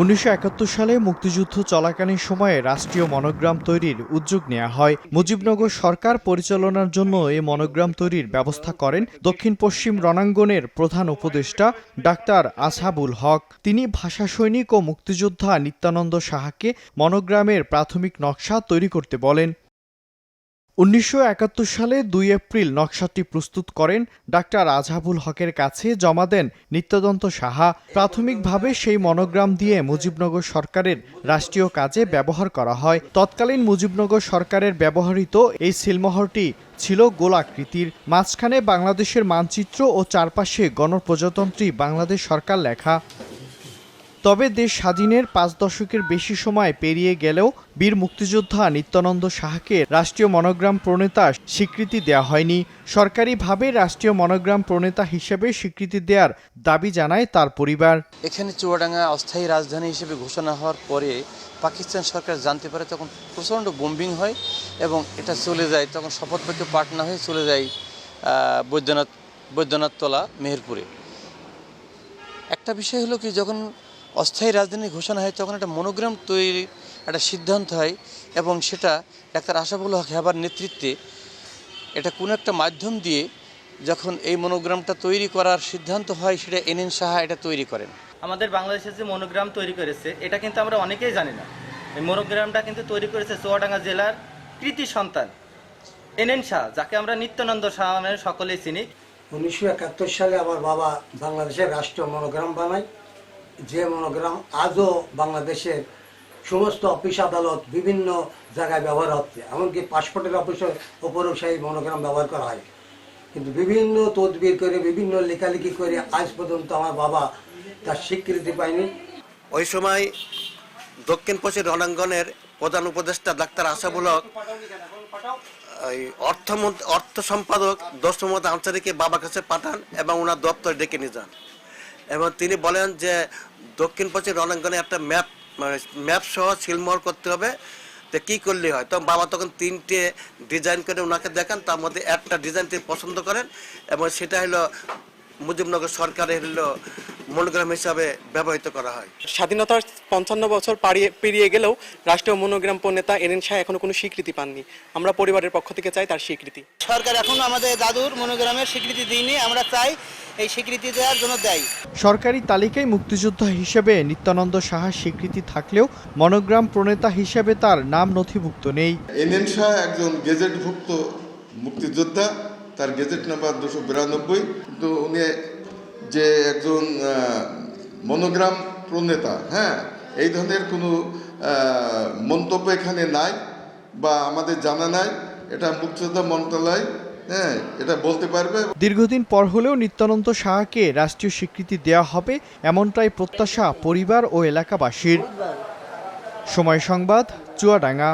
1971 সালে মুক্তিযুদ্ধ চলাকালীন সময়ে রাষ্ট্রীয় মনোগ্রাম তৈরির উদ্যোগ নেওয়া হয়। মুজিবনগর সরকার পরিচালনার জন্য এই মনোগ্রাম তৈরির ব্যবস্থা করেন দক্ষিণ পশ্চিম রণাঙ্গনের প্রধান উপদেষ্টা ডাক্তার আসহাবুল হক। তিনি ভাষা সৈনিক ও মুক্তিযোদ্ধা নিত্যানন্দ সাহাকে মনোগ্রামের প্রাথমিক নকশা তৈরি করতে বলেন। 1971 সালে 2 এপ্রিল নকশাটি প্রস্তুত করেন ডাক্তার আসহাবুল হকের কাছে জমা দেন নিত্যানন্দ সাহা। প্রাথমিকভাবে সেই মনোগ্রাম দিয়ে মুজিবনগর সরকারের রাষ্ট্রীয় কাজে ব্যবহার করা হয়। তৎকালীন মুজিবনগর সরকারের ব্যবহৃত এই সিলমোহরটি ছিল গোলাকৃতির, মাঝখানে বাংলাদেশের মানচিত্র ও চারপাশে গণপ্রজাতন্ত্রী বাংলাদেশ সরকার লেখা। তবে দেশ স্বাধীনের 5 দশকের বেশি সময় পেরিয়ে গেলেও বীর মুক্তিযোদ্ধা নিত্যানন্দ সাহাকে রাষ্ট্রীয় মনোগ্রাম প্রণেতা স্বীকৃতি দেওয়া হয়নি। সরকারিভাবে রাষ্ট্রীয় মনোগ্রাম প্রণেতা হিসেবে স্বীকৃতি দেওয়ার দাবি জানায় তার পরিবার। এখানে চুয়াডাঙ্গা অস্থায়ী রাজধানী হিসেবে ঘোষণা হওয়ার পরে পাকিস্তান সরকার জানতে পারে, তখন প্রচণ্ড বোম্বিং হয় এবং এটা চলে যায়, তখন শপথ বাক্য পাঠ না হয়ে চলে যায় বৈদ্যনাথতলা মেহেরপুরে। একটা বিষয় হলো কি, যখন অস্থায়ী রাজধানী ঘোষণা হয় তখন একটা মনোগ্রাম তৈরির একটা সিদ্ধান্ত হয় এবং সেটা ডাক্তার আসহাবুল হক হেবার নেতৃত্বে এটা কোনো একটা মাধ্যম দিয়ে যখন এই মনোগ্রামটা তৈরি করার সিদ্ধান্ত হয়, সেটা এনএন সাহা এটা তৈরি করেন। আমাদের বাংলাদেশের যে মনোগ্রাম তৈরি করেছে এটা কিন্তু আমরা অনেকেই জানি না। এই মনোগ্রামটা কিন্তু তৈরি করেছে চুয়াডাঙ্গা জেলার কৃতি সন্তান এনএন সাহা, যাকে আমরা নিত্যানন্দ সাহা নামে সকলেই চিনি। 1971 সালে আমার বাবা বাংলাদেশের রাষ্ট্রীয় মনোগ্রাম বানায়, যে মনোগ্রাম আজও বাংলাদেশের সমস্ত অফিস আদালত বিভিন্ন জায়গায় ব্যবহার হচ্ছে, এমনকি পাসপোর্টের অফিসের ওপরেও সেই মনোগ্রাম ব্যবহার করা হয়। কিন্তু বিভিন্ন তদবির করে বিভিন্ন লেখালেখি করে আজ পর্যন্ত আমার বাবা তার স্বীকৃতি পায়নি। ওই সময় দক্ষিণ পশ্চিম রণাঙ্গনের প্রধান উপদেষ্টা ডাক্তার আসহাবুল হক অর্থ সম্পাদক দোস্তমত আনসারিকে বাবার কাছে পাঠান এবং ওনার দপ্তরে ডেকে নিয়ে যান এবং তিনি বলেন যে দক্ষিণ পশ্চিম রণাঙ্গনে একটা ম্যাপ সহ সিলমোহর করতে হবে, তো কী করলে হয়। তো বাবা তখন 3টে ডিজাইন করে ওনাকে দেখান, তার মধ্যে একটা ডিজাইন তিনি পছন্দ করেন এবং সেটা হলো মুজিবনগর সরকারের হলো মনোগ্রাম হিসাবে ব্যবহৃত করা হয়। স্বাধীনতার 55 বছর পেরিয়ে গেলেও রাষ্ট্রীয় মনোগ্রাম প্রণেতা এনএন সাহা এখনো কোনো স্বীকৃতি পাননি। আমরা পরিবারের পক্ষ থেকে চাই তার স্বীকৃতি। সরকার এখনো আমাদের দাদুর মনোগ্রামের স্বীকৃতি দিইনি, আমরা চাই এই স্বীকৃতি দেওয়ার জন্য দেয়। সরকারি তালিকায় মুক্তিযোদ্ধা হিসেবে নিত্যানন্দ সাহার স্বীকৃতি থাকলেও মনোগ্রাম প্রণেতা হিসেবে তার নাম নথিভুক্ত নেই। এনএন সাহা একজন গেজেটভুক্ত মুক্তিযোদ্ধা, তার গেজেট নাম্বার 292, কিন্তু উনি যে একজন মনোগ্রাম প্রণেতা, এই ধরনের কোনো মন্তব্য এখানে নাই বা আমাদের জানা নাই। এটা মুক্তিযোদ্ধা মন্ত্রণালয় এটা বলতে পারবে। দীর্ঘদিন পর হলেও নিত্যানন্দ সাহাকে রাষ্ট্রীয় স্বীকৃতি দেওয়া হবে এমনটাই প্রত্যাশা পরিবার ও এলাকাবাসীর। সময় সংবাদ, চুয়াডাঙ্গা।